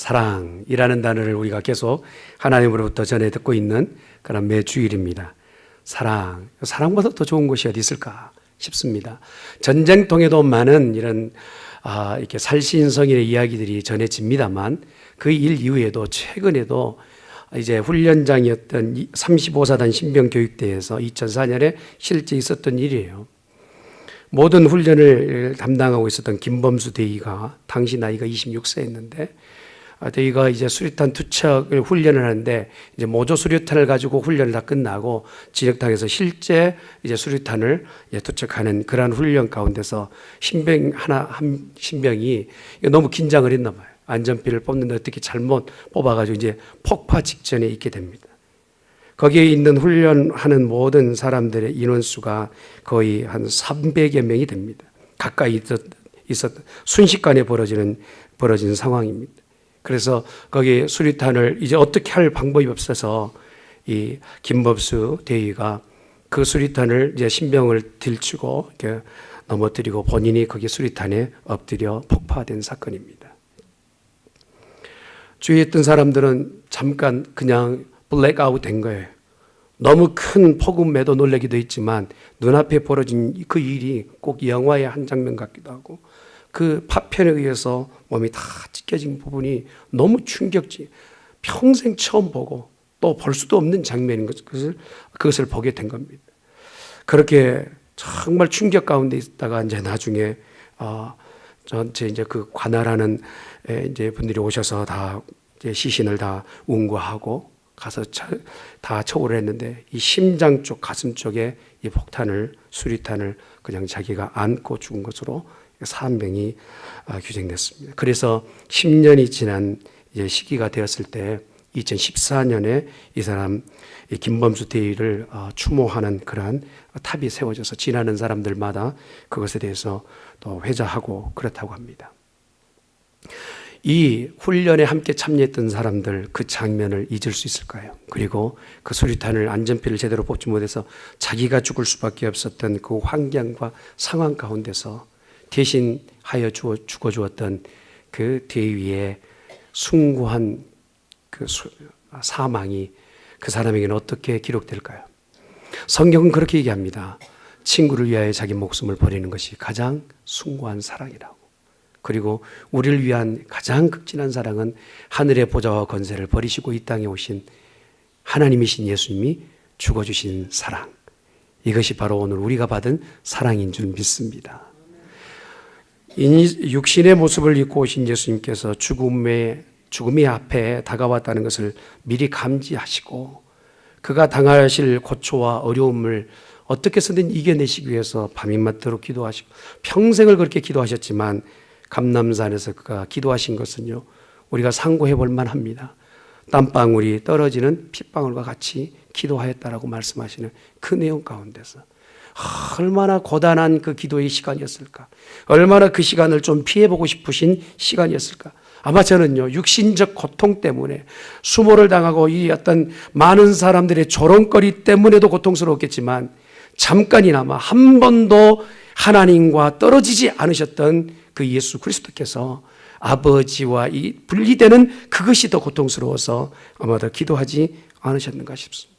사랑이라는 단어를 우리가 계속 하나님으로부터 전해 듣고 있는 그런 매주일입니다. 사랑보다 더 좋은 것이 어디 있을까 싶습니다. 전쟁통에도 많은 이런 이렇게 살신성인의 이야기들이 전해집니다만 그 일 이후에도 최근에도 이제 훈련장이었던 35사단 신병교육대에서 2004년에 실제 있었던 일이에요. 모든 훈련을 담당하고 있었던 김범수 대위가 당시 나이가 26세였는데 대위가 이제 수류탄 투척을 훈련을 하는데 이제 모조 수류탄을 가지고 훈련을 다 끝나고 진흙탕에서 실제 이제 수류탄을 투척하는 그러한 훈련 가운데서 한 신병이 너무 긴장을 했나 봐요. 안전피를 뽑는데 어떻게 잘못 뽑아가지고 이제 폭파 직전에 있게 됩니다. 거기에 있는 훈련하는 모든 사람들의 인원수가 거의 한 300여 명이 됩니다. 가까이 순식간에 벌어진 상황입니다. 그래서 거기 수류탄을 이제 어떻게 할 방법이 없어서 이 김범수 대위가 그 수류탄을 이제 신병을 들추고 이렇게 넘어뜨리고 본인이 거기 수류탄에 엎드려 폭파된 사건입니다. 주위에 있던 사람들은 잠깐 그냥 블랙아웃 된 거예요. 너무 큰 폭음에도 놀라기도 했지만 눈앞에 벌어진 그 일이 꼭 영화의 한 장면 같기도 하고 그 파편에 의해서 몸이 다 찢겨진 부분이 너무 충격지, 평생 처음 보고 또 볼 수도 없는 장면인 그것을 보게 된 겁니다. 그렇게 정말 충격 가운데 있다가 이제 나중에 전체 이제 그 관할하는 이제 분들이 오셔서 다 이제 시신을 다 운구하고 가서 다 처우를 했는데 이 심장 쪽, 가슴 쪽에 이 수류탄을 그냥 자기가 안고 죽은 것으로 사망이 규정됐습니다. 그래서 10년이 지난 이제 시기가 되었을 때 2014년에 이 사람 김범수 대위를 추모하는 그러한 탑이 세워져서 지나는 사람들마다 그것에 대해서 또 회자하고 그렇다고 합니다. 이 훈련에 함께 참여했던 사람들 그 장면을 잊을 수 있을까요? 그리고 그 수류탄을 안전피를 제대로 뽑지 못해서 자기가 죽을 수밖에 없었던 그 환경과 상황 가운데서 대신하여 죽어주었던 그 대위의 숭고한 그 사망이 그 사람에게는 어떻게 기록될까요? 성경은 그렇게 얘기합니다. 친구를 위하여 자기 목숨을 버리는 것이 가장 숭고한 사랑이라고. 그리고 우리를 위한 가장 극진한 사랑은 하늘의 보좌와 권세를 버리시고 이 땅에 오신 하나님이신 예수님이 죽어주신 사랑. 이것이 바로 오늘 우리가 받은 사랑인 줄 믿습니다. 육신의 모습을 입고 오신 예수님께서 죽음이 앞에 다가왔다는 것을 미리 감지하시고 그가 당하실 고초와 어려움을 어떻게 해서든 이겨내시기 위해서 밤낮으로 기도하시고 평생을 그렇게 기도하셨지만 감람산에서 그가 기도하신 것은요, 우리가 상고해 볼 만합니다. 땀방울이 떨어지는 핏방울과 같이 기도하였다라고 말씀하시는 그 내용 가운데서 얼마나 고단한 그 기도의 시간이었을까, 얼마나 그 시간을 좀 피해보고 싶으신 시간이었을까. 아마 저는요, 육신적 고통 때문에 수모를 당하고 이 어떤 많은 사람들의 조롱거리 때문에도 고통스러웠겠지만 잠깐이나마 한 번도 하나님과 떨어지지 않으셨던 그 예수 그리스도께서 아버지와 이 분리되는 그것이 더 고통스러워서 아마 더 기도하지 않으셨는가 싶습니다.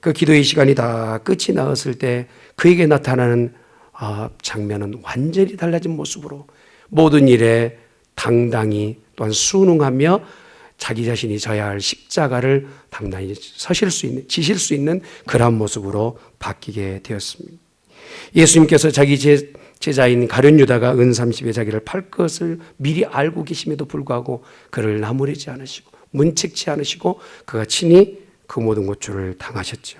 그 기도의 시간이 다 끝이 나왔을 때 그에게 나타나는 장면은 완전히 달라진 모습으로 모든 일에 당당히 또한 순응하며 자기 자신이 져야 할 십자가를 당당히 지실 수 있는 그런 모습으로 바뀌게 되었습니다. 예수님께서 자기 제자인 가룟 유다가 은 30에 자기를 팔 것을 미리 알고 계심에도 불구하고 그를 나무라지 않으시고 문책치 않으시고 그가 친히 그 모든 고초를 당하셨죠.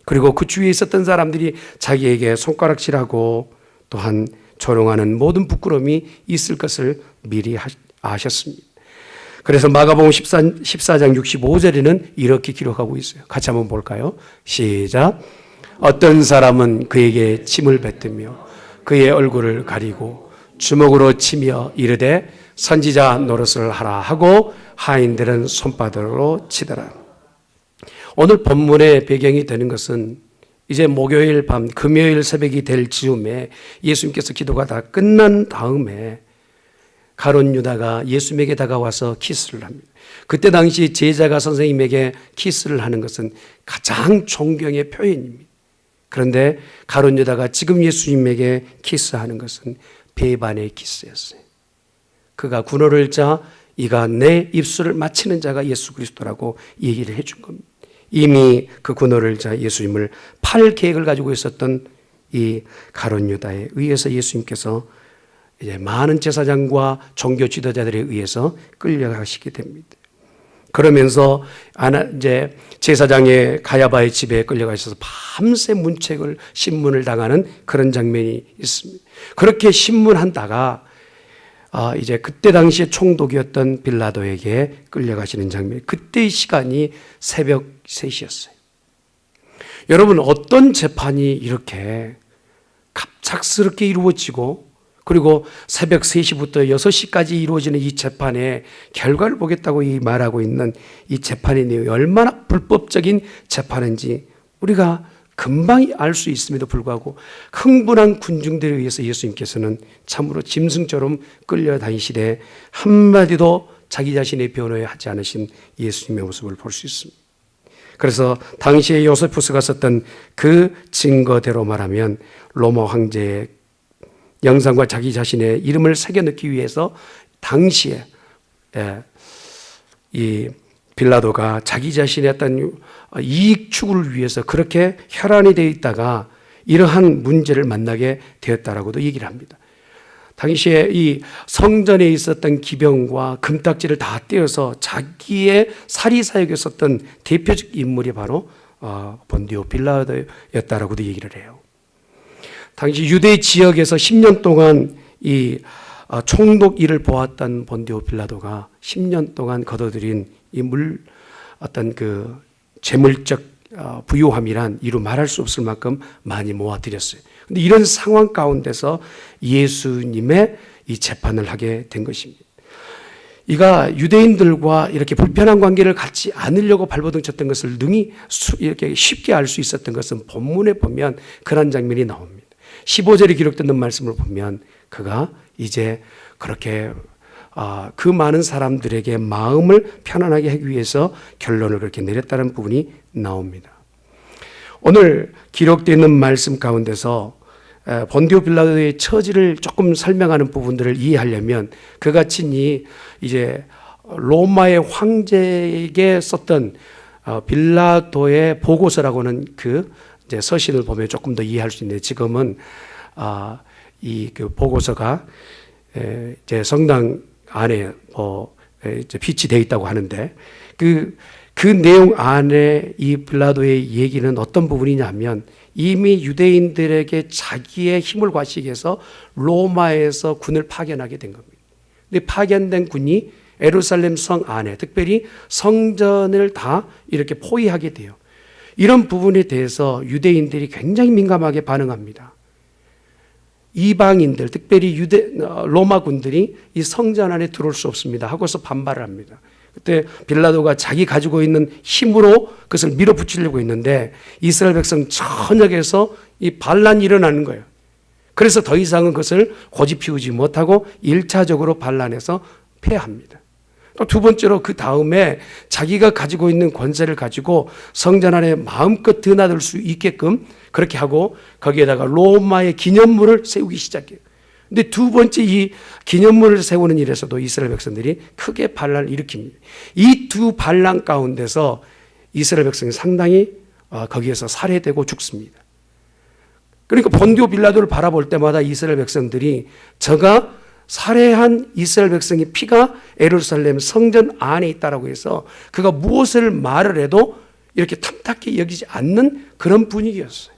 그리고 그 주위에 있었던 사람들이 자기에게 손가락질하고 또한 조롱하는 모든 부끄러움이 있을 것을 미리 아셨습니다. 그래서 마가복음 14장 65절에는 이렇게 기록하고 있어요. 같이 한번 볼까요? 시작. 어떤 사람은 그에게 침을 뱉으며 그의 얼굴을 가리고 주먹으로 치며 이르되 선지자 노릇을 하라 하고 하인들은 손바닥으로 치더라. 오늘 본문의 배경이 되는 것은 이제 목요일 밤 금요일 새벽이 될 즈음에 예수님께서 기도가 다 끝난 다음에 가룟 유다가 예수님에게 다가와서 키스를 합니다. 그때 당시 제자가 선생님에게 키스를 하는 것은 가장 존경의 표현입니다. 그런데 가룟 유다가 지금 예수님에게 키스하는 것은 배반의 키스였어요. 그가 군호를 짜 이가 내 입술을 맞히는 자가 예수 그리스도라고 얘기를 해준 겁니다. 이미 그 군호를 짜 예수님을 팔 계획을 가지고 있었던 이 가룟 유다에 의해서 예수님께서 이제 많은 제사장과 종교 지도자들에 의해서 끌려가시게 됩니다. 그러면서 이제 제사장의 가야바의 집에 끌려가셔서 밤새 문책을 신문을 당하는 그런 장면이 있습니다. 그렇게 신문한다가 이제 그때 당시에 총독이었던 빌라도에게 끌려가시는 장면. 그때의 시간이 새벽 3시였어요. 여러분, 어떤 재판이 이렇게 갑작스럽게 이루어지고 그리고 새벽 3시부터 6시까지 이루어지는 이 재판의 결과를 보겠다고 말하고 있는 이 재판의 내용이 얼마나 불법적인 재판인지 우리가 금방 알 수 있음에도 불구하고 흥분한 군중들에 의해서 예수님께서는 참으로 짐승처럼 끌려다니시되 한마디도 자기 자신의 변호에 하지 않으신 예수님의 모습을 볼 수 있습니다. 그래서 당시에 요세푸스가 썼던 그 증거대로 말하면 로마 황제의 영상과 자기 자신의 이름을 새겨넣기 위해서 당시에 이 빌라도가 자기 자신의 어떤 이익 추구를 위해서 그렇게 혈안이 되어 있다가 이러한 문제를 만나게 되었다라고도 얘기를 합니다. 당시에 이 성전에 있었던 기병과 금딱지를 다 떼어서 자기의 사리사욕에 썼던 대표적 인물이 바로 본디오 빌라도였다라고도 얘기를 해요. 당시 유대 지역에서 10년 동안 이 총독 일을 보았던 본디오 빌라도가 10년 동안 거둬들인 이 어떤 그 재물적 부유함이란 이루 말할 수 없을 만큼 많이 모아들였어요. 그런데 이런 상황 가운데서 예수님의 이 재판을 하게 된 것입니다. 이가 유대인들과 이렇게 불편한 관계를 갖지 않으려고 발버둥 쳤던 것을 능히 이렇게 쉽게 알 수 있었던 것은 본문에 보면 그런 장면이 나옵니다. 15절에 기록된 말씀을 보면 그가 이제 그렇게 그 많은 사람들에게 마음을 편안하게 하기 위해서 결론을 그렇게 내렸다는 부분이 나옵니다. 오늘 기록되어 있는 말씀 가운데서 본디오 빌라도의 처지를 조금 설명하는 부분들을 이해하려면 그가 친히 이제 로마의 황제에게 썼던 빌라도의 보고서라고는 그 이제 서신을 보면 조금 더 이해할 수 있는데 지금은 이 그 보고서가 이제 성당 안에 이제 비치되어 있다고 하는데 그 내용 안에 이 빌라도의 얘기는 어떤 부분이냐면 이미 유대인들에게 자기의 힘을 과시기 위해서 로마에서 군을 파견하게 된 겁니다. 근데 파견된 군이 예루살렘 성 안에 특별히 성전을 다 이렇게 포위하게 돼요. 이런 부분에 대해서 유대인들이 굉장히 민감하게 반응합니다. 이방인들, 특별히 로마 군들이 이 성전 안에 들어올 수 없습니다 하고서 반발을 합니다. 그때 빌라도가 자기 가지고 있는 힘으로 그것을 밀어붙이려고 했는데 이스라엘 백성 전역에서 이 반란이 일어나는 거예요. 그래서 더 이상은 그것을 고집 피우지 못하고 1차적으로 반란해서 패합니다. 또 두 번째로 그 다음에 자기가 가지고 있는 권세를 가지고 성전 안에 마음껏 드나들 수 있게끔 그렇게 하고 거기에다가 로마의 기념물을 세우기 시작해요. 근데 두 번째 이 기념물을 세우는 일에서도 이스라엘 백성들이 크게 반란을 일으킵니다. 이 두 반란 가운데서 이스라엘 백성이 상당히 거기에서 살해되고 죽습니다. 그러니까 본디오 빌라도를 바라볼 때마다 이스라엘 백성들이 저가 살해한 이스라엘 백성의 피가 예루살렘 성전 안에 있다라고 해서 그가 무엇을 말을 해도 이렇게 탐탁히 여기지 않는 그런 분위기였어요.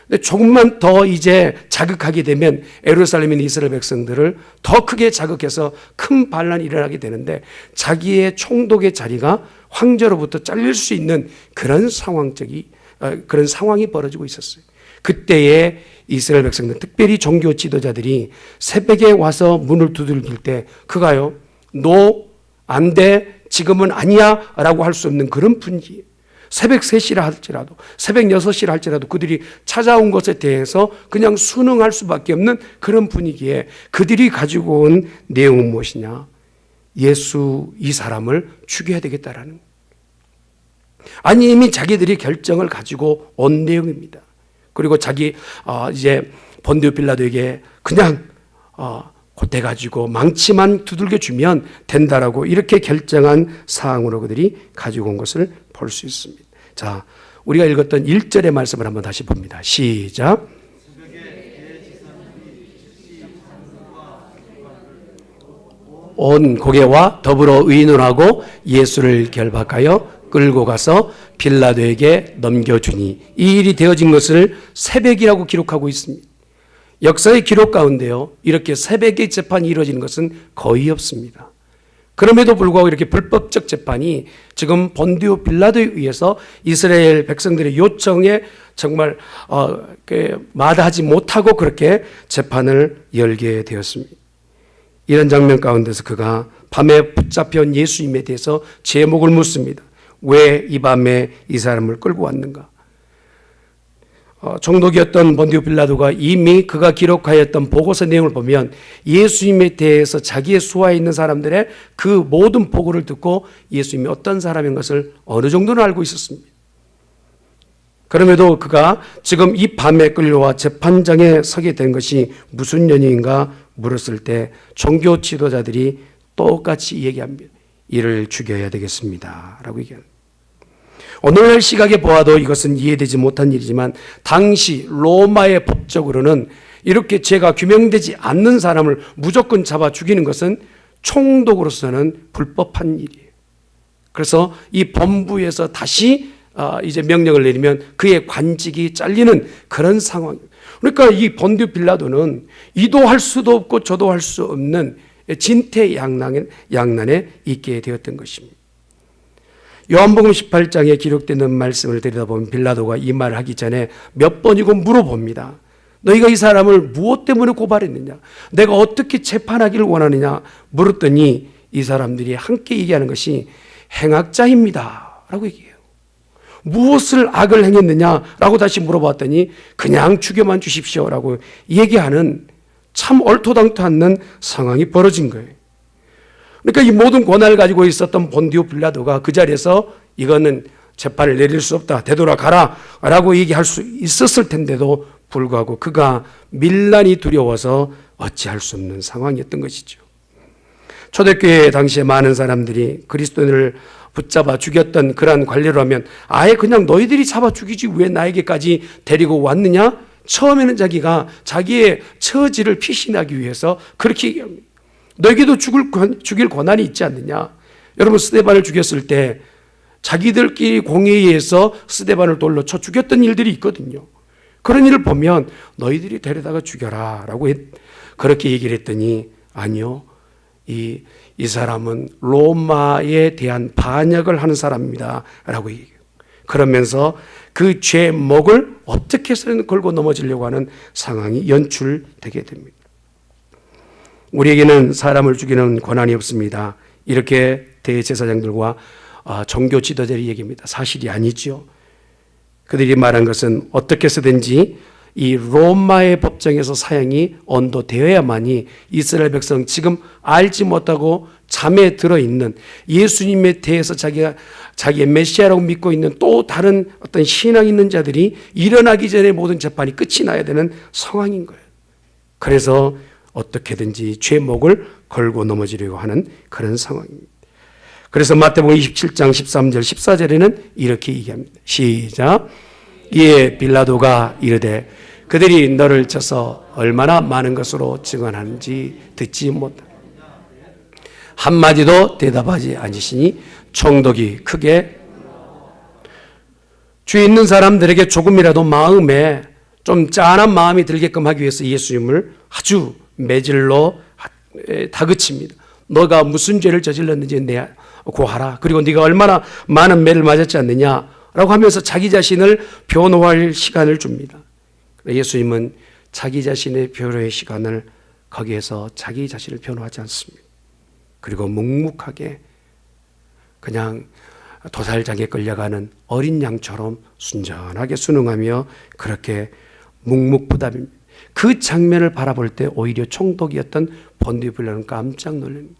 근데 조금만 더 이제 자극하게 되면 예루살렘에 있는 이스라엘 백성들을 더 크게 자극해서 큰 반란이 일어나게 되는데 자기의 총독의 자리가 황제로부터 잘릴 수 있는 그런 상황이 벌어지고 있었어요. 그때에 이스라엘 백성들, 특별히 종교 지도자들이 새벽에 와서 문을 두들길 때 그가요, 너 안 돼, 지금은 아니야 라고 할 수 없는 그런 분위기. 새벽 3시라 할지라도 새벽 6시라 할지라도 그들이 찾아온 것에 대해서 그냥 순응할 수밖에 없는 그런 분위기에 그들이 가지고 온 내용은 무엇이냐? 예수 이 사람을 죽여야 되겠다라는, 아니 이미 자기들이 결정을 가지고 온 내용입니다. 그리고 자기 이제 본디오 빌라도에게 그냥 곧 가지고 망치만 두들겨 주면 된다라고 이렇게 결정한 사항으로 그들이 가지고 온 것을 볼 수 있습니다. 자, 우리가 읽었던 1절의 말씀을 한번 다시 봅니다. 시작. 온 고개와 더불어 의논하고 예수를 결박하여 끌고 가서 빌라도에게 넘겨주니, 이 일이 되어진 것을 새벽이라고 기록하고 있습니다. 역사의 기록 가운데요, 이렇게 새벽에 재판이 이루어지는 것은 거의 없습니다. 그럼에도 불구하고 이렇게 불법적 재판이 지금 본디오 빌라도에 의해서 이스라엘 백성들의 요청에 정말 마다하지 못하고 그렇게 재판을 열게 되었습니다. 이런 장면 가운데서 그가 밤에 붙잡혀온 예수님에 대해서 제목을 묻습니다. 왜 이 밤에 이 사람을 끌고 왔는가? 총독이었던 본디오 빌라도가 이미 그가 기록하였던 보고서 내용을 보면 예수님에 대해서 자기의 수하에 있는 사람들의 그 모든 보고를 듣고 예수님이 어떤 사람인 것을 어느 정도는 알고 있었습니다. 그럼에도 그가 지금 이 밤에 끌려와 재판장에 서게 된 것이 무슨 연유인가 물었을 때 종교 지도자들이 똑같이 얘기합니다. 이를 죽여야 되겠습니다 라고 얘기합니다. 오늘날 시각에 보아도 이것은 이해되지 못한 일이지만 당시 로마의 법적으로는 이렇게 죄가 규명되지 않는 사람을 무조건 잡아 죽이는 것은 총독으로서는 불법한 일이에요. 그래서 이 법부에서 다시 이제 명령을 내리면 그의 관직이 잘리는 그런 상황입니다. 그러니까 이 본디오 빌라도는 이도 할 수도 없고 저도 할 수 없는 진퇴양난에 있게 되었던 것입니다. 요한복음 18장에 기록되는 말씀을 들여다보면 빌라도가 이 말을 하기 전에 몇 번이고 물어봅니다. 너희가 이 사람을 무엇 때문에 고발했느냐? 내가 어떻게 재판하기를 원하느냐? 물었더니 이 사람들이 함께 얘기하는 것이 행악자입니다 라고 얘기해요. 무엇을 악을 행했느냐라고 다시 물어봤더니 그냥 죽여만 주십시오 라고 얘기하는 참 얼토당토 않는 상황이 벌어진 거예요. 그러니까 이 모든 권한을 가지고 있었던 본디오 빌라도가 그 자리에서 이거는 재판을 내릴 수 없다, 되돌아가라 라고 얘기할 수 있었을 텐데도 불구하고 그가 밀란이 두려워서 어찌할 수 없는 상황이었던 것이죠. 초대교회 당시에 많은 사람들이 그리스도인을 붙잡아 죽였던 그러한 관례라면 아예 그냥 너희들이 잡아 죽이지 왜 나에게까지 데리고 왔느냐? 처음에는 자기가 자기의 처지를 피신하기 위해서 그렇게 얘기합니다. 너에게도 죽일 권한이 있지 않느냐? 여러분 스데반을 죽였을 때 자기들끼리 공회의에서 스데반을 돌로 쳐 죽였던 일들이 있거든요. 그런 일을 보면 너희들이 데려다가 죽여라 라고 그렇게 얘기를 했더니 아니요, 이 사람은 로마에 대한 반역을 하는 사람입니다 라고 얘기해요. 그러면서 그 죄목을 어떻게 해서든 걸고 넘어지려고 하는 상황이 연출되게 됩니다. 우리에게는 사람을 죽이는 권한이 없습니다. 이렇게 대제사장들과 종교 지도자들이 얘기합니다. 사실이 아니죠. 그들이 말한 것은 어떻게 해서든지 이 로마의 법정에서 사형이 언도되어야만이 이스라엘 백성 지금 알지 못하고 잠에 들어있는 예수님에 대해서 자기의 메시아라고 믿고 있는 또 다른 어떤 신앙 있는 자들이 일어나기 전에 모든 재판이 끝이 나야 되는 상황인 거예요. 그래서 어떻게든지 죄목을 걸고 넘어지려고 하는 그런 상황입니다. 그래서 마태복음 27장 13절 14절에는 이렇게 얘기합니다. 시작. 이에 빌라도가 이르되 그들이 너를 쳐서 얼마나 많은 것으로 증언하는지 듣지 못하고 한마디도 대답하지 않으시니 총독이 크게 주에 있는 사람들에게 조금이라도 마음에 좀 짠한 마음이 들게끔 하기 위해서 예수님을 아주 매질로 다그칩니다. 너가 무슨 죄를 저질렀는지 내 고하라. 그리고 네가 얼마나 많은 매를 맞았지 않느냐라고 하면서 자기 자신을 변호할 시간을 줍니다. 예수님은 자기 자신의 변호의 시간을 거기에서 자기 자신을 변호하지 않습니다. 그리고 묵묵하게 그냥 도살장에 끌려가는 어린 양처럼 순전하게 순응하며 그렇게 묵묵부답입니다. 그 장면을 바라볼 때 오히려 총독이었던 본디오 빌라도는 깜짝 놀랍니다.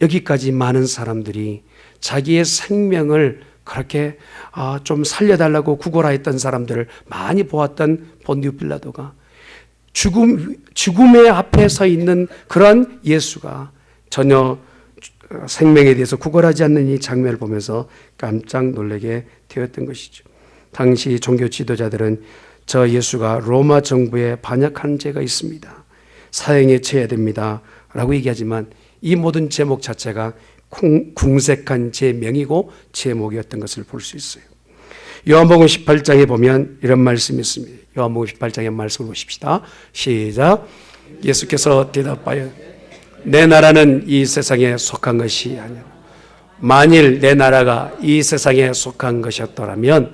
여기까지 많은 사람들이 자기의 생명을 그렇게 좀 살려달라고 구걸하였던 사람들을 많이 보았던 본디오 빌라도가 죽음의 앞에 서 있는 그런 예수가 전혀 생명에 대해서 구걸하지 않는 이 장면을 보면서 깜짝 놀라게 되었던 것이죠. 당시 종교 지도자들은 저 예수가 로마 정부에 반역한 죄가 있습니다, 사형에 처해야 됩니다 라고 얘기하지만 이 모든 제목 자체가 궁색한 제명이고 제목이었던 것을 볼 수 있어요. 요한복음 18장에 보면 이런 말씀이 있습니다. 요한복음 18장의 말씀을 보십시다. 시작. 예수께서 대답하여 내 나라는 이 세상에 속한 것이 아니라 만일 내 나라가 이 세상에 속한 것이었더라면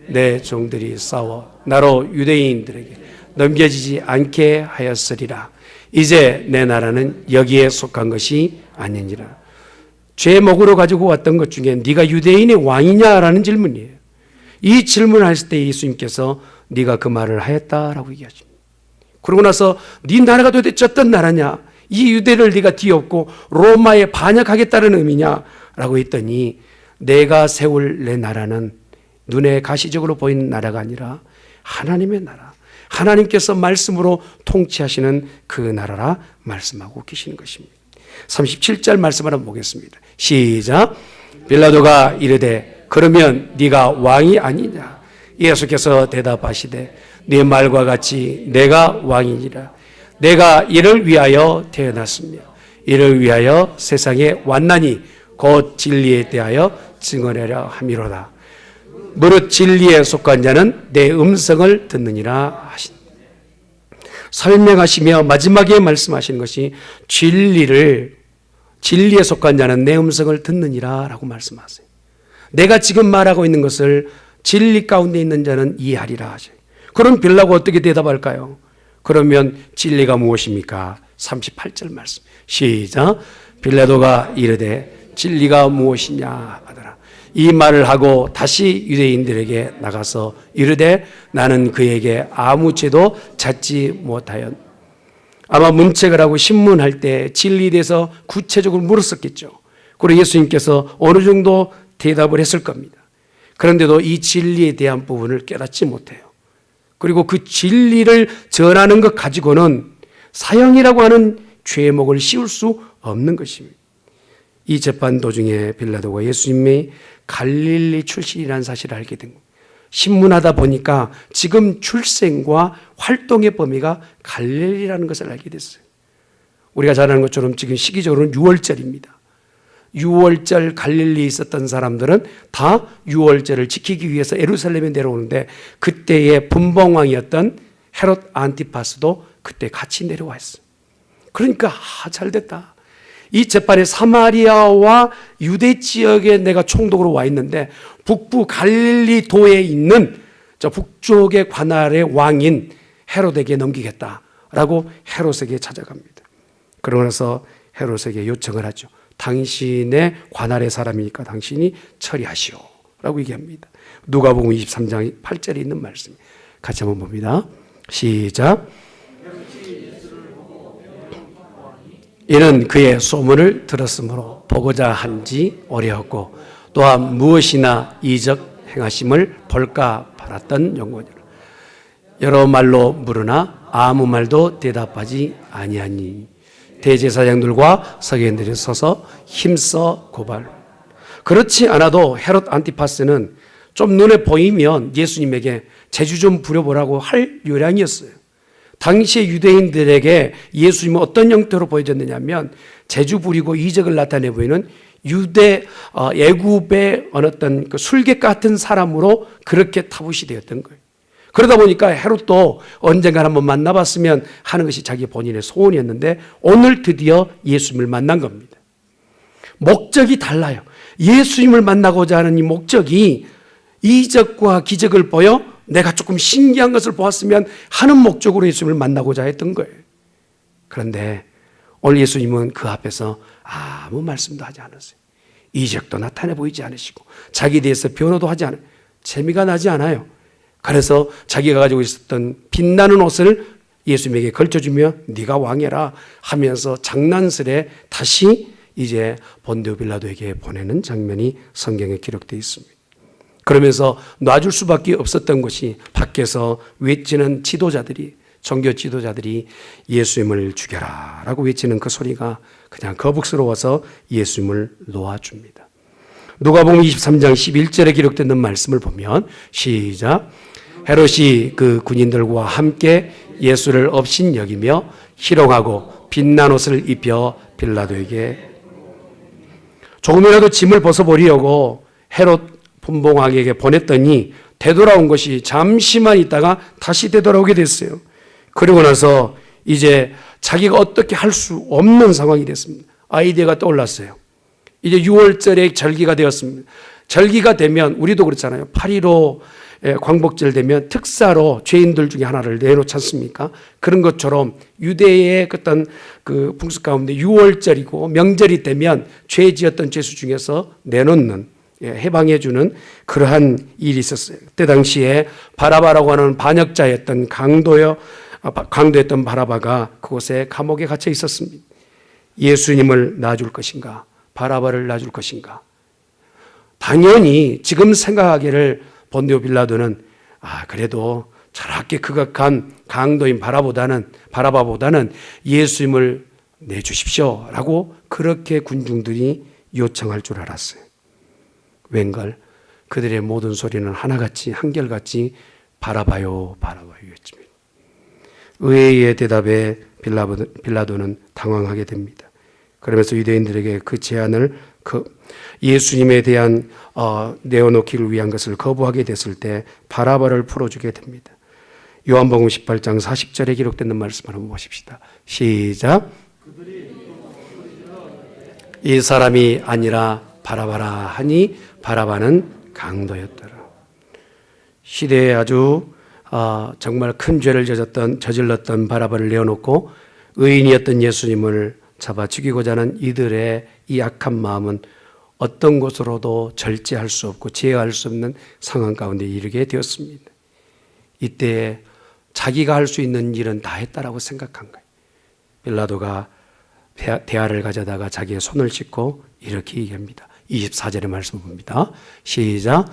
내 종들이 싸워 나로 유대인들에게 넘겨지지 않게 하였으리라. 이제 내 나라는 여기에 속한 것이 아니니라. 제목으로 가지고 왔던 것 중에 네가 유대인의 왕이냐라는 질문이에요. 이 질문을 했을 때 예수님께서 네가 그 말을 하였다라고 얘기하십니다. 그러고 나서 네 나라가 도대체 어떤 나라냐, 이 유대를 네가 뒤엎고 로마에 반역하겠다는 의미냐라고 했더니 내가 세울 내 나라는 눈에 가시적으로 보이는 나라가 아니라 하나님의 나라, 하나님께서 말씀으로 통치하시는 그 나라라 말씀하고 계시는 것입니다. 37절 말씀 한번 보겠습니다. 시작. 빌라도가 이르되 그러면 네가 왕이 아니냐? 예수께서 대답하시되 네 말과 같이 내가 왕이니라. 내가 이를 위하여 태어났으며 이를 위하여 세상에 왔나니 곧 진리에 대하여 증언하려 함이로다. 무릇 진리에 속한 자는 내 음성을 듣느니라 하신. 설명하시며 마지막에 말씀하시는 것이 진리에 속한 자는 내 음성을 듣느니라 라고 말씀하세요. 내가 지금 말하고 있는 것을 진리 가운데 있는 자는 이해하리라 하셔요. 그럼 빌라도가 어떻게 대답할까요? 그러면 진리가 무엇입니까? 38절 말씀 시작. 빌라도가 이르되 진리가 무엇이냐 하더라. 이 말을 하고 다시 유대인들에게 나가서 이르되 나는 그에게 아무 죄도 찾지 못하였. 아마 문책을 하고 신문할 때 진리에 대해서 구체적으로 물었었겠죠. 그리고 예수님께서 어느 정도 대답을 했을 겁니다. 그런데도 이 진리에 대한 부분을 깨닫지 못해요. 그리고 그 진리를 전하는 것 가지고는 사형이라고 하는 죄목을 씌울 수 없는 것입니다. 이 재판 도중에 빌라도가 예수님이 갈릴리 출신이라는 사실을 알게 된 겁니다. 신문하다 보니까 지금 출생과 활동의 범위가 갈릴리라는 것을 알게 됐어요. 우리가 잘 아는 것처럼 지금 시기적으로는 6월절입니다. 6월절 갈릴리에 있었던 사람들은 다 6월절을 지키기 위해서 예루살렘에 내려오는데 그때의 분봉왕이었던 헤롯 안티파스도 그때 같이 내려와 있어요. 그러니까 잘됐다. 이 재판에 사마리아와 유대 지역에 내가 총독으로 와 있는데 북부 갈릴리 도에 있는 저 북쪽의 관할의 왕인 헤롯에게 넘기겠다라고 헤롯에게 찾아갑니다. 그러고 나서 헤롯에게 요청을 하죠. 당신의 관할의 사람이니까 당신이 처리하시오 라고 얘기합니다. 누가복음 23장 8절에 있는 말씀 같이 한번 봅니다. 시작. 이는 그의 소문을 들었으므로 보고자 한지 오래였고 또한 무엇이나 이적 행하심을 볼까 바랐던 영혼이라. 여러 말로 물으나 아무 말도 대답하지 아니하니 대제사장들과 서기관들이 서서 힘써 고발. 그렇지 않아도 헤롯 안티파스는 좀 눈에 보이면 예수님에게 재주 좀 부려보라고 할 요량이었어요. 당시의 유대인들에게 예수님은 어떤 형태로 보여졌느냐면 재주 부리고 이적을 나타내 보이는 애굽의 어떤 그 술객 같은 사람으로 그렇게 타부시 되었던 거예요. 그러다 보니까 헤롯도 언젠가 한번 만나봤으면 하는 것이 자기 본인의 소원이었는데 오늘 드디어 예수님을 만난 겁니다. 목적이 달라요. 예수님을 만나고자 하는 이 목적이 이적과 기적을 보여 내가 조금 신기한 것을 보았으면 하는 목적으로 예수님을 만나고자 했던 거예요. 그런데 오늘 예수님은 그 앞에서 아무 말씀도 하지 않았어요. 이적도 나타내 보이지 않으시고 자기에 대해서 변호도 하지 않아요. 재미가 나지 않아요. 그래서 자기가 가지고 있었던 빛나는 옷을 예수님에게 걸쳐주며 네가 왕이라 하면서 장난스레 다시 이제 본디오 빌라도에게 보내는 장면이 성경에 기록되어 있습니다. 그러면서 놔줄 수밖에 없었던 것이 밖에서 외치는 지도자들이, 종교 지도자들이 예수님을 죽여라 라고 외치는 그 소리가 그냥 거북스러워서 예수님을 놓아줍니다. 누가복음 23장 11절에 기록된 말씀을 보면 시작. 헤롯이 그 군인들과 함께 예수를 업신여기며 희롱하고 빛난 옷을 입혀 빌라도에게 조금이라도 짐을 벗어버리려고 헤롯 분봉왕에게 보냈더니 되돌아온 것이 잠시만 있다가 다시 되돌아오게 됐어요. 그리고 나서 이제 자기가 어떻게 할 수 없는 상황이 됐습니다. 아이디어가 떠올랐어요. 이제 6월절에 절기가 되었습니다. 절기가 되면 우리도 그렇잖아요. 8.15 광복절 되면 특사로 죄인들 중에 하나를 내놓지 않습니까? 그런 것처럼 유대의 어떤 그 풍습 가운데 6월절이고 명절이 되면 죄 지었던 죄수 중에서 내놓는, 해방해주는 그러한 일이 있었어요. 그때 당시에 바라바라고 하는 반역자였던 강도였던 바라바가 그곳에 감옥에 갇혀 있었습니다. 예수님을 놔줄 것인가? 바라바를 놔줄 것인가? 당연히 지금 생각하기를 본디오 빌라도는 그래도 저렇게 극악한 강도인 바라바보다는 예수님을 내주십시오 라고 그렇게 군중들이 요청할 줄 알았어요. 웬걸 그들의 모든 소리는 하나같이 한결같이 바라바요 였습니다. 의외의 대답에 빌라도는 당황하게 됩니다. 그러면서 유대인들에게 그 제안을 예수님에 대한 내어놓기를 위한 것을 거부하게 됐을 때 바라바를 풀어주게 됩니다. 요한복음 18장 40절에 기록된 말씀을 한번 보십시다. 시작. 이 사람이 아니라 바라바라 하니 바라바는 강도였더라. 시대에 아주 정말 큰 죄를 저질렀던 바라바를 내어놓고 의인이었던 예수님을 잡아 죽이고자 하는 이들의 이 악한 마음은 어떤 것으로도 절제할 수 없고 제어할 수 없는 상황 가운데 이르게 되었습니다. 이때 자기가 할 수 있는 일은 다 했다라고 생각한 거예요. 빌라도가 대화를 가져다가 자기의 손을 씻고 이렇게 얘기합니다. 24절의 말씀 봅니다. 시작.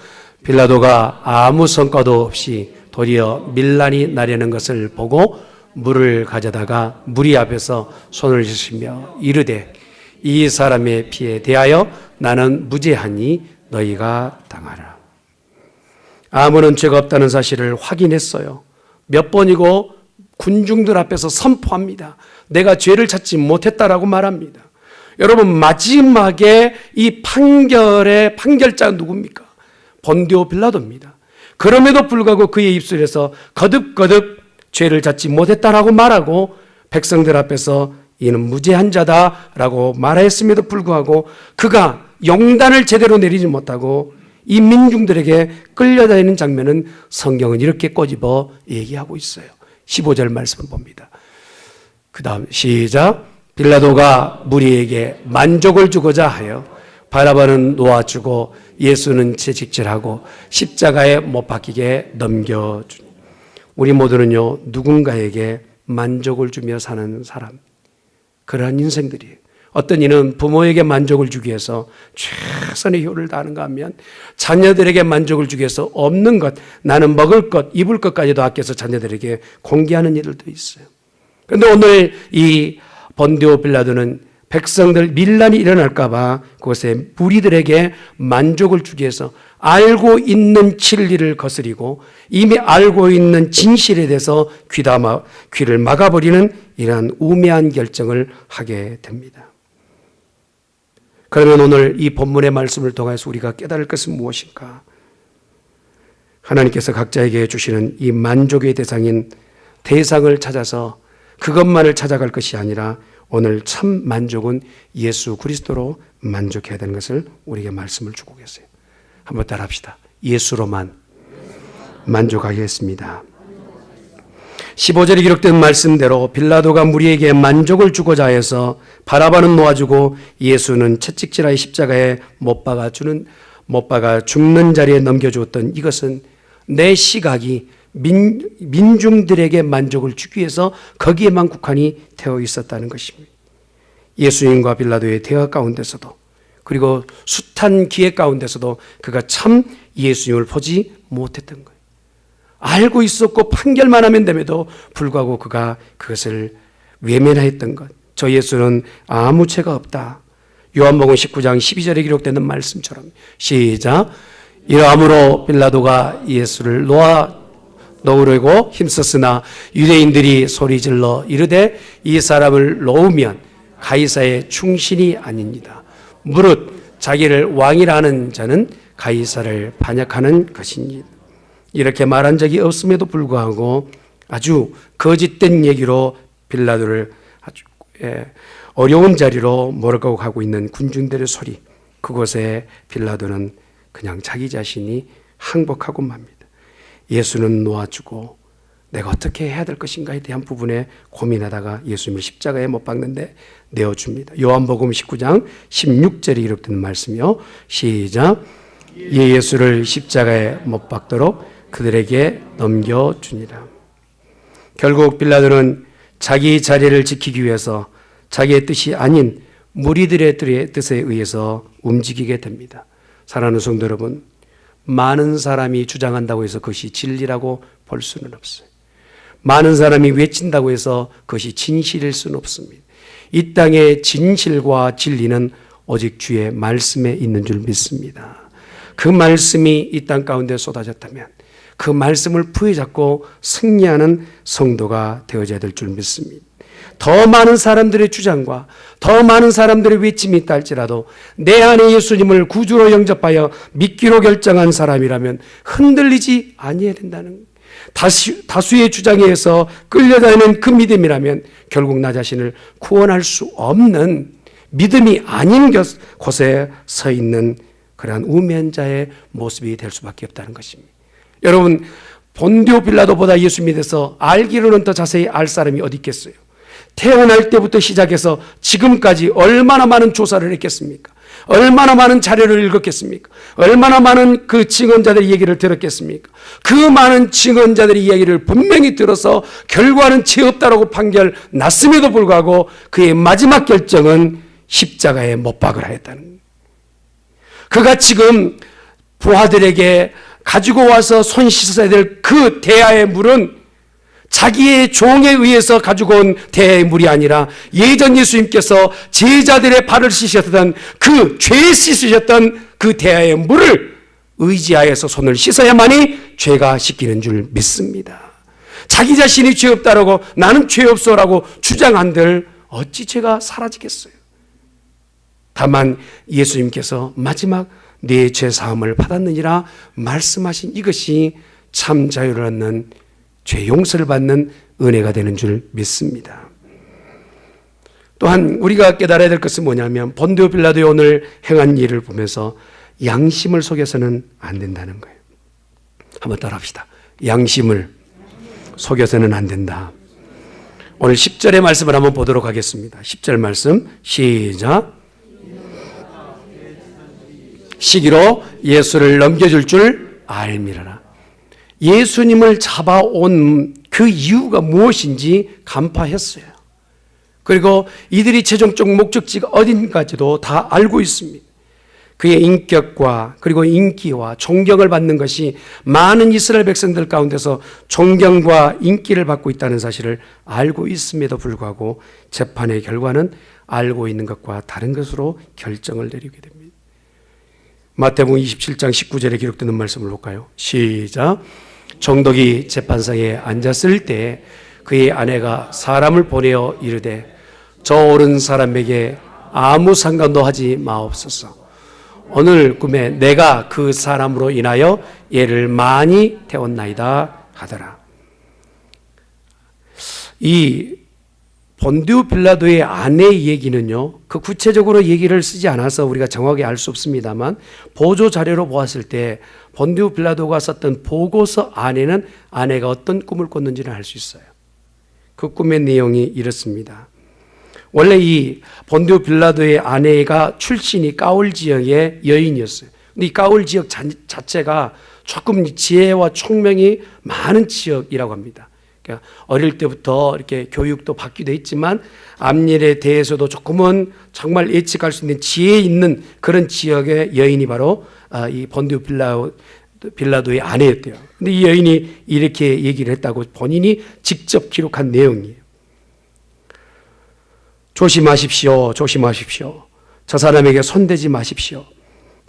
빌라도가 아무 성과도 없이 도리어 밀란이 나려는 것을 보고 물을 가져다가 무리 앞에서 손을 씻으며 이르되 이 사람의 피에 대하여 나는 무죄하니 너희가 당하라. 아무런 죄가 없다는 사실을 확인했어요. 몇 번이고 군중들 앞에서 선포합니다. 내가 죄를 찾지 못했다라고 말합니다. 여러분 마지막에 이 판결의 판결자가 누굽니까? 본디오 빌라도입니다. 그럼에도 불구하고 그의 입술에서 거듭거듭 죄를 찾지 못했다라고 말하고 백성들 앞에서 이는 무죄한 자다라고 말했음에도 불구하고 그가 용단을 제대로 내리지 못하고 이 민중들에게 끌려다니는 장면은 성경은 이렇게 꼬집어 얘기하고 있어요. 15절 말씀을 봅니다. 그 다음 시작. 빌라도가 무리에게 만족을 주고자 하여 바라바는 놓아주고 예수는 채찍질하고 십자가에 못 박히게 넘겨주니. 우리 모두는요 누군가에게 만족을 주며 사는 사람, 그러한 인생들이에요. 어떤 이는 부모에게 만족을 주기 위해서 최선의 효를 다하는가 하면 자녀들에게 만족을 주기 위해서 없는 것, 나는 먹을 것, 입을 것까지도 아껴서 자녀들에게 공개하는 일들도 있어요. 그런데 오늘 이 본디오 빌라도는 백성들 밀란이 일어날까 봐 그곳에 무리들에게 만족을 주기 위해서 알고 있는 진리를 거스리고 이미 알고 있는 진실에 대해서 귀를 막아버리는 이러한 우매한 결정을 하게 됩니다. 그러면 오늘 이 본문의 말씀을 통해서 우리가 깨달을 것은 무엇인가? 하나님께서 각자에게 주시는 이 만족의 대상을 찾아서 그것만을 찾아갈 것이 아니라 오늘 참 만족은 예수 그리스도로 만족해야 되는 것을 우리에게 말씀을 주고 계세요. 한번 따라합시다. 예수로만 만족하겠습니다. 15절에 기록된 말씀대로 빌라도가 무리에게 만족을 주고자 해서 바라바는 놓아주고 예수는 채찍질하여 십자가에 못 박아 죽는 자리에 넘겨주었던 이것은 내 시각이 민중들에게 만족을 주기 위해서 거기에만 국한이 되어 있었다는 것입니다. 예수님과 빌라도의 대화 가운데서도, 그리고 숱한 기회 가운데서도 그가 참 예수님을 보지 못했던 거예요. 알고 있었고 판결만 하면 됨에도 불구하고 그가 그것을 외면하였던 것. 저 예수는 아무 죄가 없다. 요한복음 19장 12절에 기록되는 말씀처럼, 시작. 이러함으로 빌라도가 예수를 놓으려고 힘썼으나 유대인들이 소리질러 이르되 이 사람을 놓으면 가이사의 충신이 아닙니다. 무릇 자기를 왕이라 하는 자는 가이사를 반역하는 것입니다. 이렇게 말한 적이 없음에도 불구하고 아주 거짓된 얘기로 빌라도를 아주 어려운 자리로 몰아가고 가고 있는 군중들의 소리, 그곳에 빌라도는 그냥 자기 자신이 항복하고 맙니다. 예수는 놓아주고 내가 어떻게 해야 될 것인가에 대한 부분에 고민하다가 예수님을 십자가에 못 박는데 내어줍니다. 요한복음 19장 16절에 기록된 말씀이요. 시작. 예수를 십자가에 못 박도록 그들에게 넘겨주니라. 결국 빌라도는 자기 자리를 지키기 위해서 자기의 뜻이 아닌 무리들의 뜻에 의해서 움직이게 됩니다. 사랑하는 성도 여러분, 많은 사람이 주장한다고 해서 그것이 진리라고 볼 수는 없어요. 많은 사람이 외친다고 해서 그것이 진실일 수는 없습니다. 이 땅의 진실과 진리는 오직 주의 말씀에 있는 줄 믿습니다. 그 말씀이 이 땅 가운데 쏟아졌다면 그 말씀을 부여잡고 승리하는 성도가 되어져야 될 줄 믿습니다. 더 많은 사람들의 주장과 더 많은 사람들의 외침이 있다 할지라도 내 안에 예수님을 구주로 영접하여 믿기로 결정한 사람이라면 흔들리지 아니해야 된다는, 다수의 주장에 의해서 끌려다니는 그 믿음이라면 결국 나 자신을 구원할 수 없는 믿음이 아닌 곳에 서 있는 그러한 우매한 자의 모습이 될 수밖에 없다는 것입니다. 여러분, 본디오 빌라도보다 예수 믿어서 알기로는 더 자세히 알 사람이 어디 있겠어요? 태어날 때부터 시작해서 지금까지 얼마나 많은 조사를 했겠습니까? 얼마나 많은 자료를 읽었겠습니까? 얼마나 많은 그 증언자들의 얘기를 들었겠습니까? 그 많은 증언자들의 이야기를 분명히 들어서 결과는 죄 없다라고 판결 났음에도 불구하고 그의 마지막 결정은 십자가에 못 박으라 했다는 거예요. 그가 지금 부하들에게 가지고 와서 손 씻어야 될 그 대야의 물은 자기의 종에 의해서 가지고 온 대야의 물이 아니라 예전 예수님께서 제자들의 발을 씻으셨던 그 죄 씻으셨던 그 대야의 물을 의지하여서 손을 씻어야만이 죄가 씻기는 줄 믿습니다. 자기 자신이 죄 없다라고 나는 죄 없어라고 주장한들 어찌 죄가 사라지겠어요? 다만 예수님께서 마지막 네 죄 사함을 받았느니라 말씀하신 이것이 참 자유를 얻는, 죄 용서를 받는 은혜가 되는 줄 믿습니다. 또한 우리가 깨달아야 될 것은 뭐냐면 본디오 빌라도의 오늘 행한 일을 보면서 양심을 속여서는 안 된다는 거예요. 한번 따라합시다. 양심을 속여서는 안 된다. 오늘 10절의 말씀을 한번 보도록 하겠습니다. 10절 말씀 시작. 시기로 예수를 넘겨줄 줄 알미라라. 예수님을 잡아온 그 이유가 무엇인지 간파했어요. 그리고 이들이 최종적 목적지가 어딘가지도 다 알고 있습니다. 그의 인격과 그리고 인기와 존경을 받는 것이 많은 이스라엘 백성들 가운데서 존경과 인기를 받고 있다는 사실을 알고 있음에도 불구하고 재판의 결과는 알고 있는 것과 다른 것으로 결정을 내리게 됩니다. 마태복음 27장 19절에 기록되는 말씀을 볼까요? 시작. 정독이 재판상에 앉았을 때 그의 아내가 사람을 보내어 이르되 저 오른 사람에게 아무 상관도 하지 마옵소서. 오늘 꿈에 내가 그 사람으로 인하여 얘를 많이 태웠나이다 하더라. 이 본디오 빌라도의 아내의 얘기는요, 그 구체적으로 얘기를 쓰지 않아서 우리가 정확하게 알 수 없습니다만 보조 자료로 보았을 때 본디오 빌라도가 썼던 보고서 안에는 아내가 어떤 꿈을 꿨는지를 알 수 있어요. 그 꿈의 내용이 이렇습니다. 원래 이 본디오 빌라도의 아내가 출신이 가울 지역의 여인이었어요. 근데 이 가울 지역 자체가 조금 지혜와 총명이 많은 지역이라고 합니다. 그러니까 어릴 때부터 이렇게 교육도 받기도 했지만 앞일에 대해서도 조금은 정말 예측할 수 있는 지혜 있는 그런 지역의 여인이 바로 이 본디오 빌라도의 아내였대요. 근데 이 여인이 이렇게 얘기를 했다고 본인이 직접 기록한 내용이에요. 조심하십시오. 조심하십시오. 저 사람에게 손대지 마십시오.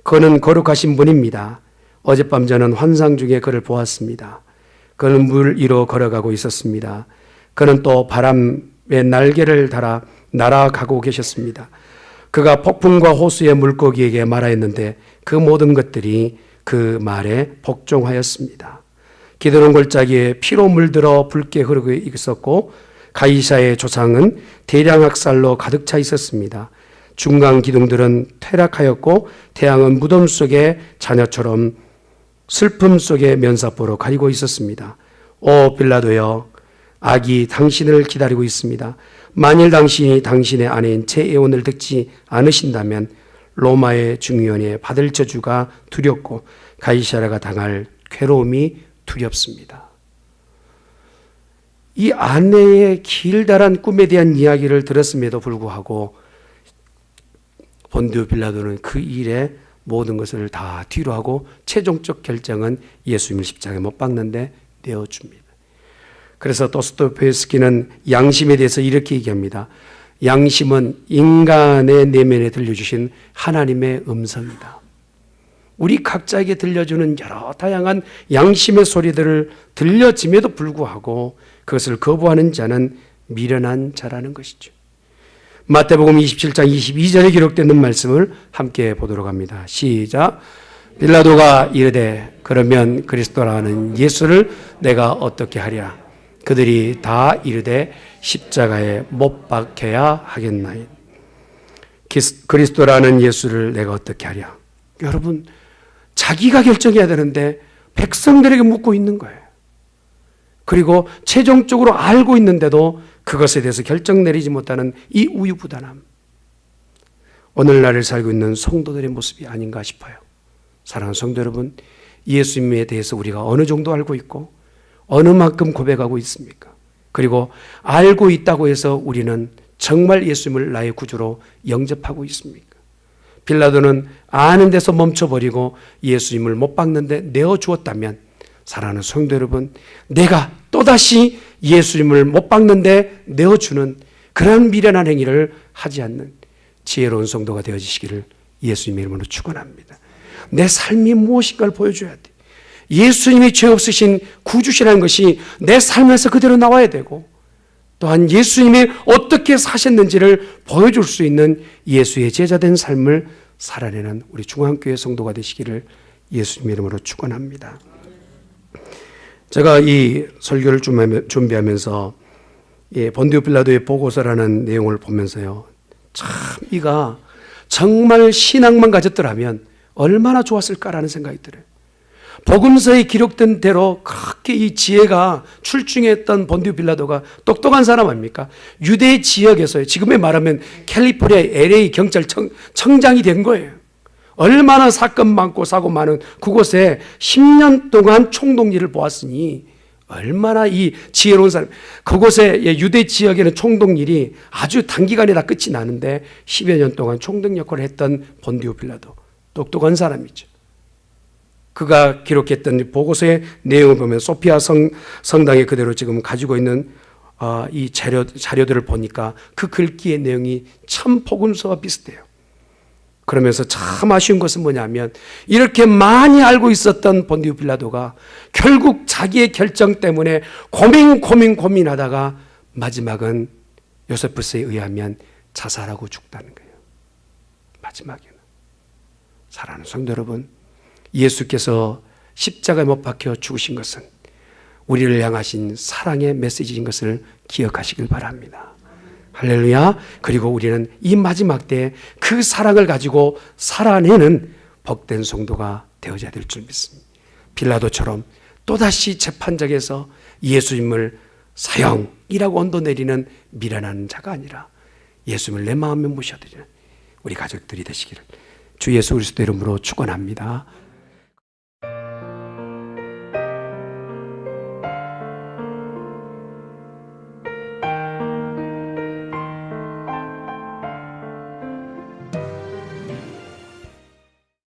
그는 거룩하신 분입니다. 어젯밤 저는 환상 중에 그를 보았습니다. 그는 물 위로 걸어가고 있었습니다. 그는 또 바람에 날개를 달아 날아가고 계셨습니다. 그가 폭풍과 호수의 물고기에게 말하였는데 그 모든 것들이 그 말에 복종하였습니다. 기드론 골짜기에 피로 물들어 붉게 흐르고 있었고 가이사의 조상은 대량 학살로 가득 차 있었습니다. 중간 기둥들은 퇴락하였고 태양은 무덤 속의 자녀처럼 슬픔 속의 면사포로 가리고 있었습니다. 오 빌라도여, 악이 당신을 기다리고 있습니다. 만일 당신이 당신의 아내인 제 애원을 듣지 않으신다면 로마의 중위원에 받을 저주가 두렵고 가이사랴가 당할 괴로움이 두렵습니다. 이 아내의 길다란 꿈에 대한 이야기를 들었음에도 불구하고 본디오 빌라도는 그 일에 모든 것을 다 뒤로 하고 최종적 결정은 예수님을 십자가에 못 박는데 내어줍니다. 그래서 도스토옙스키는 양심에 대해서 이렇게 얘기합니다. 양심은 인간의 내면에 들려주신 하나님의 음성이다. 우리 각자에게 들려주는 여러 다양한 양심의 소리들을 들려짐에도 불구하고 그것을 거부하는 자는 미련한 자라는 것이죠. 마태복음 27장 22절에 기록되는 말씀을 함께 보도록 합니다. 시작. 빌라도가 이르되 그러면 그리스도라는 예수를 내가 어떻게 하랴? 그들이 다 이르되 십자가에 못 박혀야 하겠나이. 그리스도라는 예수를 내가 어떻게 하랴? 여러분, 자기가 결정해야 되는데 백성들에게 묻고 있는 거예요. 그리고 최종적으로 알고 있는데도 그것에 대해서 결정 내리지 못하는 이 우유부단함. 오늘날을 살고 있는 성도들의 모습이 아닌가 싶어요. 사랑하는 성도 여러분, 예수님에 대해서 우리가 어느 정도 알고 있고 어느 만큼 고백하고 있습니까? 그리고 알고 있다고 해서 우리는 정말 예수님을 나의 구주로 영접하고 있습니까? 빌라도는 아는 데서 멈춰버리고 예수님을 못 박는데 내어주었다면, 사랑하는 성도 여러분, 내가 또다시 예수님을 못 박는데 내어주는 그런 미련한 행위를 하지 않는 지혜로운 성도가 되어지시기를 예수님의 이름으로 축원합니다. 내 삶이 무엇인가를 보여줘야 돼. 예수님이 죄 없으신 구주시라는 것이 내 삶에서 그대로 나와야 되고, 또한 예수님이 어떻게 사셨는지를 보여줄 수 있는 예수의 제자된 삶을 살아내는 우리 중앙교회 성도가 되시기를 예수님의 이름으로 축원합니다. 제가 이 설교를 준비하면서 본디오 빌라도의 보고서라는 내용을 보면서요, 참 이가 정말 신앙만 가졌더라면 얼마나 좋았을까라는 생각이 들어요. 복음서에 기록된 대로 그렇게 이 지혜가 출중했던 본디오 빌라도가 똑똑한 사람 아닙니까? 유대 지역에서요, 지금에 말하면 캘리포니아 LA 경찰청장이 된 거예요. 얼마나 사건 많고 사고 많은 그곳에 10년 동안 총독일을 보았으니 얼마나 이 지혜로운 사람. 그곳에 유대 지역에는 총독일이 아주 단기간에 다 끝이 나는데 10여 년 동안 총독 역할을 했던 본디오 빌라도 똑똑한 사람이죠. 그가 기록했던 보고서의 내용을 보면 소피아 성당에 그대로 지금 가지고 있는 이 자료들을 보니까 그 글귀의 내용이 참 복음서와 비슷해요. 그러면서 참 아쉬운 것은 뭐냐면, 이렇게 많이 알고 있었던 본디오 빌라도가 결국 자기의 결정 때문에 고민하다가 마지막은 요세푸스에 의하면 자살하고 죽다는 거예요. 마지막에는. 사랑하는 성도 여러분, 예수께서 십자가에 못 박혀 죽으신 것은 우리를 향하신 사랑의 메시지인 것을 기억하시길 바랍니다. 할렐루야. 그리고 우리는 이 마지막 때에 그 사랑을 가지고 살아내는 복된 성도가 되어야 될 줄 믿습니다. 빌라도처럼 또다시 재판장에서 예수님을 사형, 일하고 언도 내리는 미련한 자가 아니라 예수님을 내 마음에 모셔드리는 우리 가족들이 되시기를 주 예수 그리스도 이름으로 축원합니다.